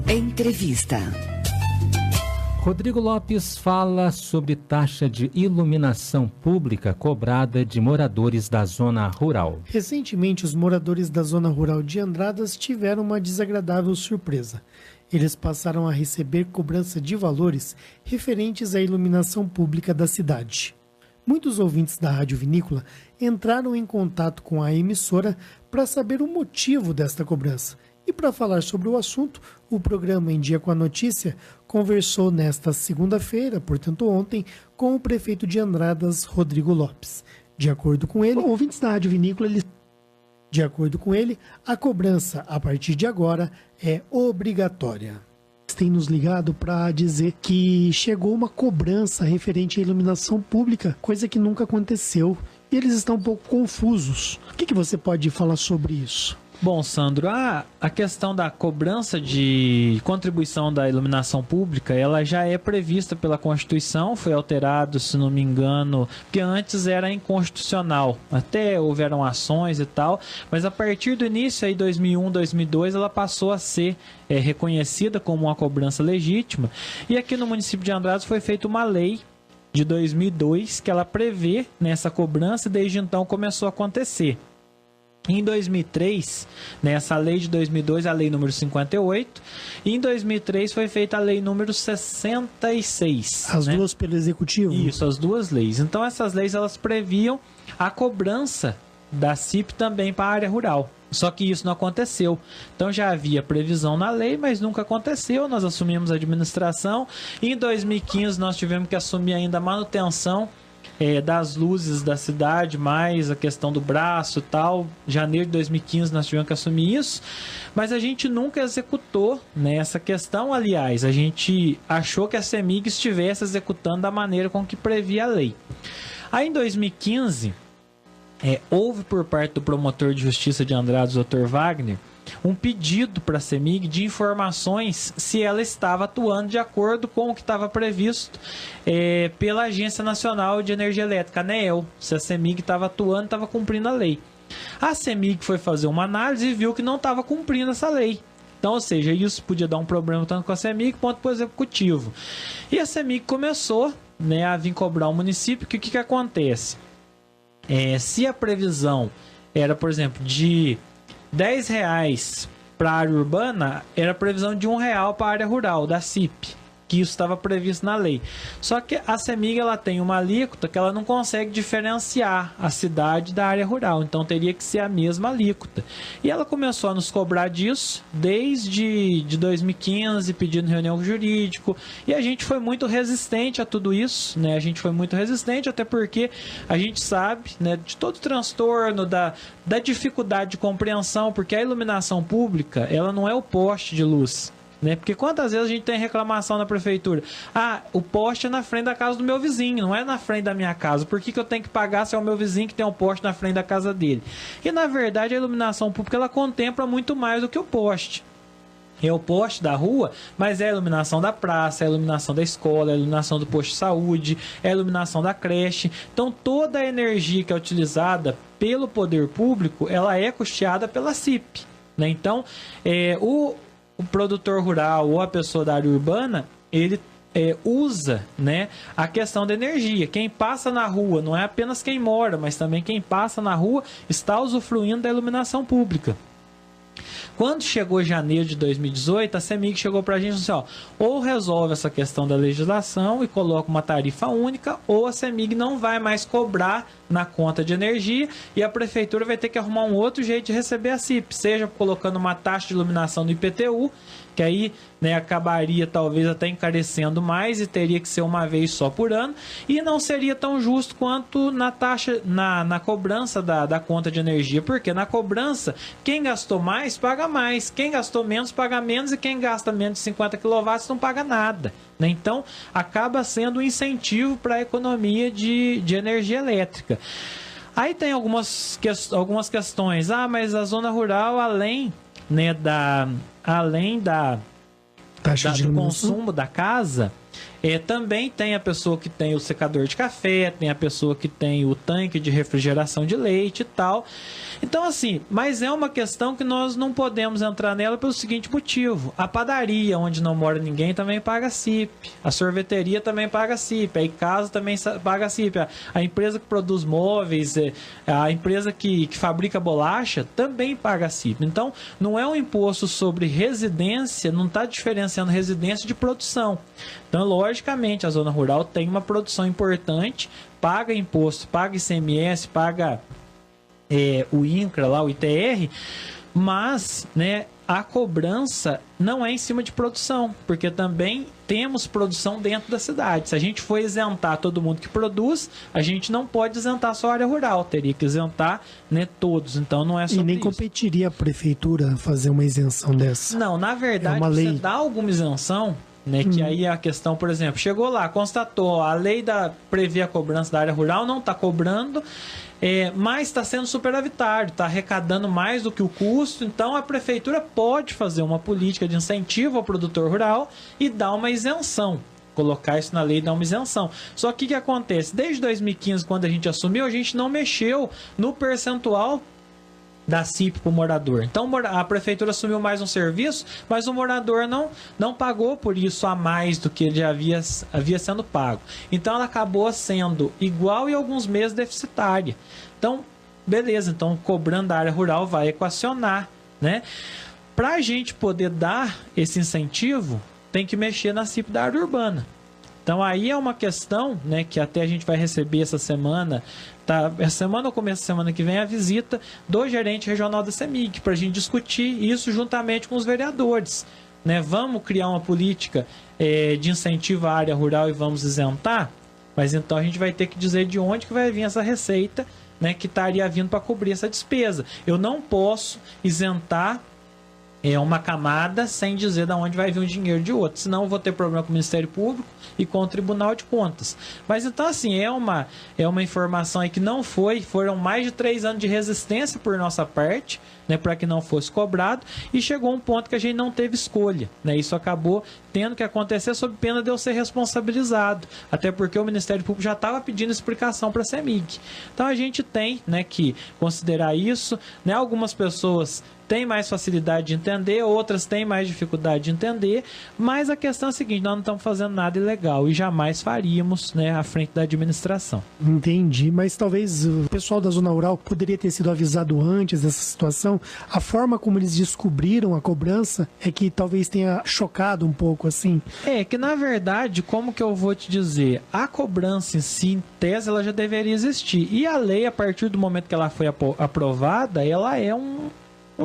Entrevista. Rodrigo Lopes fala sobre taxa de iluminação pública cobrada de moradores da zona rural. Recentemente, os moradores da zona rural de Andradas tiveram uma desagradável surpresa. Eles passaram a receber cobrança de valores referentes à iluminação pública da cidade. Muitos ouvintes da Rádio Vinícola entraram em contato com a emissora para saber o motivo desta cobrança. E para falar sobre o assunto, o programa Em Dia com a Notícia conversou nesta segunda-feira, portanto ontem, com o prefeito de Andradas, Rodrigo Lopes. De acordo com ele, ouvintes da Rádio Vinícola, a cobrança a partir de agora é obrigatória. Tem nos ligado para dizer que chegou uma cobrança referente à iluminação pública, coisa que nunca aconteceu, e eles estão um pouco confusos. O que você pode falar sobre isso? Bom, Sandro, a questão da cobrança de contribuição da iluminação pública, ela já é prevista pela Constituição, foi alterado, se não me engano, porque antes era inconstitucional, até houveram ações e tal, mas a partir do início, aí 2001, 2002, ela passou a ser reconhecida como uma cobrança legítima, e aqui no município de Andradas foi feita uma lei de 2002 que ela prevê nessa cobrança e desde então começou a acontecer. Em 2003, nessa lei de 2002, a lei número 58, e em 2003 foi feita a lei número 66. As duas pelo Executivo? Isso, as duas leis. Então essas leis elas previam a cobrança da CIP também para a área rural. Só que isso não aconteceu. Então já havia previsão na lei, mas nunca aconteceu. Nós assumimos a administração e em 2015 nós tivemos que assumir ainda a manutenção das luzes da cidade, mais a questão do braço e tal. Janeiro de 2015 nós tivemos que assumir isso, mas a gente nunca executou essa questão. Aliás, a gente achou que a CEMIG estivesse executando da maneira com que previa a lei. Aí em 2015, houve por parte do promotor de justiça de Andradas, Dr. Wagner, um pedido para a CEMIG de informações se ela estava atuando de acordo com o que estava previsto pela Agência Nacional de Energia Elétrica, a ANEEL, se a CEMIG estava atuando, estava cumprindo a lei. A CEMIG foi fazer uma análise e viu que não estava cumprindo essa lei. Então, ou seja, isso podia dar um problema tanto com a CEMIG quanto com o Executivo. E a CEMIG começou a vir cobrar o município, que o que acontece? Se a previsão era, por exemplo, de R$10 para a área urbana, era a previsão de R$1 para a área rural, da CIP, que isso estava previsto na lei. Só que a CEMIG ela tem uma alíquota que ela não consegue diferenciar a cidade da área rural, então teria que ser a mesma alíquota. E ela começou a nos cobrar disso desde 2015, pedindo reunião jurídico, e a gente foi muito resistente a tudo isso, A gente foi muito resistente, até porque a gente sabe, de todo o transtorno, da dificuldade de compreensão, porque a iluminação pública, ela não é o poste de luz. Porque quantas vezes a gente tem reclamação na prefeitura? O poste é na frente da casa do meu vizinho, não é na frente da minha casa. Por que eu tenho que pagar se é o meu vizinho que tem um poste na frente da casa dele? E na verdade a iluminação pública ela contempla muito mais do que o poste. É o poste da rua, mas é a iluminação da praça, é a iluminação da escola, é a iluminação do posto de saúde, é a iluminação da creche. Então toda a energia que é utilizada pelo poder público, ela é custeada pela CIP. Então o produtor rural ou a pessoa da área urbana, ele usa a questão da energia. Quem passa na rua, não é apenas quem mora, mas também quem passa na rua está usufruindo da iluminação pública. Quando chegou janeiro de 2018, a CEMIG chegou para a gente e disse, ou resolve essa questão da legislação e coloca uma tarifa única, ou a CEMIG não vai mais cobrar na conta de energia e a prefeitura vai ter que arrumar um outro jeito de receber a CIP, seja colocando uma taxa de iluminação no IPTU, que aí acabaria talvez até encarecendo mais e teria que ser uma vez só por ano, e não seria tão justo quanto na taxa, na cobrança da conta de energia, porque na cobrança, quem gastou mais, paga mais, quem gastou menos, paga menos, e quem gasta menos de 50 kW não paga nada. Então, acaba sendo um incentivo para a economia de energia elétrica. Aí tem algumas questões, mas a zona rural, além do consumo da casa, Também tem a pessoa que tem o secador de café, tem a pessoa que tem o tanque de refrigeração de leite e tal. Então, assim, mas é uma questão que nós não podemos entrar nela pelo seguinte motivo. A padaria, onde não mora ninguém, também paga CIP. A sorveteria também paga CIP. A Icasa também paga CIP. A empresa que produz móveis, a empresa que fabrica bolacha, também paga CIP. Então, não é um imposto sobre residência, não está diferenciando residência de produção. Então, logicamente, a zona rural tem uma produção importante, paga imposto, paga ICMS, paga o INCRA, lá, o ITR, mas, né, a cobrança não é em cima de produção, porque também temos produção dentro da cidade. Se a gente for isentar todo mundo que produz, a gente não pode isentar só a área rural, teria que isentar, né, todos. Então não é sobre isso. E nem isso. competiria a prefeitura fazer uma isenção dessa? Não, na verdade, você dá alguma isenção, né, que aí é a questão, por exemplo, chegou lá, constatou, a lei prevê a cobrança da área rural, não está cobrando, mas está sendo superavitário, está arrecadando mais do que o custo, então a prefeitura pode fazer uma política de incentivo ao produtor rural e dar uma isenção. Colocar isso na lei e dar uma isenção. Só que o que acontece? Desde 2015, quando a gente assumiu, a gente não mexeu no percentual da CIP para o morador. Então a prefeitura assumiu mais um serviço, mas o morador não pagou por isso a mais do que ele já havia sendo pago. Então ela acabou sendo igual e alguns meses deficitária. Então, beleza, então cobrando da área rural vai equacionar, né? Para a gente poder dar esse incentivo, tem que mexer na CIP da área urbana. Então aí é uma questão, né, que até a gente vai receber essa semana, essa semana ou começo da semana que vem, a visita do gerente regional da CEMIG, para a gente discutir isso juntamente com os vereadores. Né? Vamos criar uma política de incentivo à área rural e vamos isentar, mas então a gente vai ter que dizer de onde que vai vir essa receita, né, que estaria vindo para cobrir essa despesa. Eu não posso isentar uma camada sem dizer de onde vai vir o dinheiro de outro, senão eu vou ter problema com o Ministério Público e com o Tribunal de Contas. Mas então, assim, é uma informação aí que foram mais de 3 anos de resistência por nossa parte, né, para que não fosse cobrado, e chegou um ponto que a gente não teve escolha, né, isso acabou tendo que acontecer sob pena de eu ser responsabilizado, até porque o Ministério Público já estava pedindo explicação para a CEMIG. Então a gente tem, né, que considerar isso, né, algumas pessoas têm mais facilidade de entender, outras têm mais dificuldade de entender, mas a questão é a seguinte, nós não estamos fazendo nada ilegal e jamais faríamos, né, à frente da administração. Entendi, mas talvez o pessoal da Zona Rural poderia ter sido avisado antes dessa situação. A forma como eles descobriram a cobrança é que talvez tenha chocado um pouco, assim. Que na verdade, como que eu vou te dizer, a cobrança em si, em tese, ela já deveria existir. E a lei, a partir do momento que ela foi aprovada, ela é um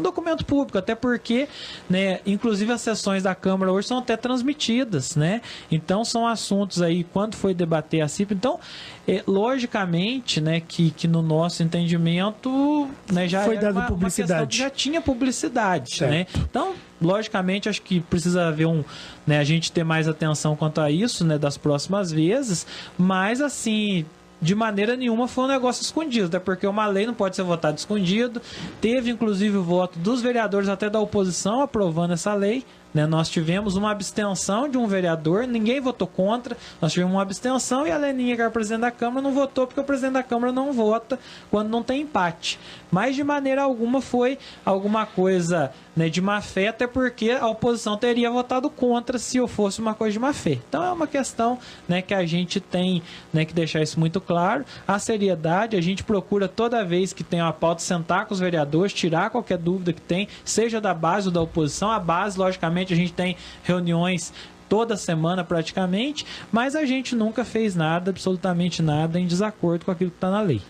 documento público, até porque, né, inclusive as sessões da Câmara hoje são até transmitidas, né? Então são assuntos aí, quando foi debater a CIP, então, logicamente, né, que no nosso entendimento, né, já foi era dado publicidade. Uma questão que já tinha publicidade, né? Então, logicamente, acho que precisa haver né, a gente ter mais atenção quanto a isso, né, das próximas vezes, mas assim, de maneira nenhuma foi um negócio escondido, até porque uma lei não pode ser votada escondido. Teve inclusive o voto dos vereadores até da oposição aprovando essa lei, né? Nós tivemos uma abstenção de um vereador, ninguém votou contra, nós tivemos uma abstenção e a Leninha, que era presidente da Câmara, não votou porque o presidente da Câmara não vota quando não tem empate. Mas de maneira alguma foi alguma coisa, né, de má fé, até porque a oposição teria votado contra se eu fosse uma coisa de má fé. Então é uma questão, né, que a gente tem, né, que deixar isso muito claro. A seriedade, a gente procura toda vez que tem uma pauta sentar com os vereadores, tirar qualquer dúvida que tem, seja da base ou da oposição. A base, logicamente, a gente tem reuniões toda semana praticamente, mas a gente nunca fez nada, absolutamente nada, em desacordo com aquilo que está na lei.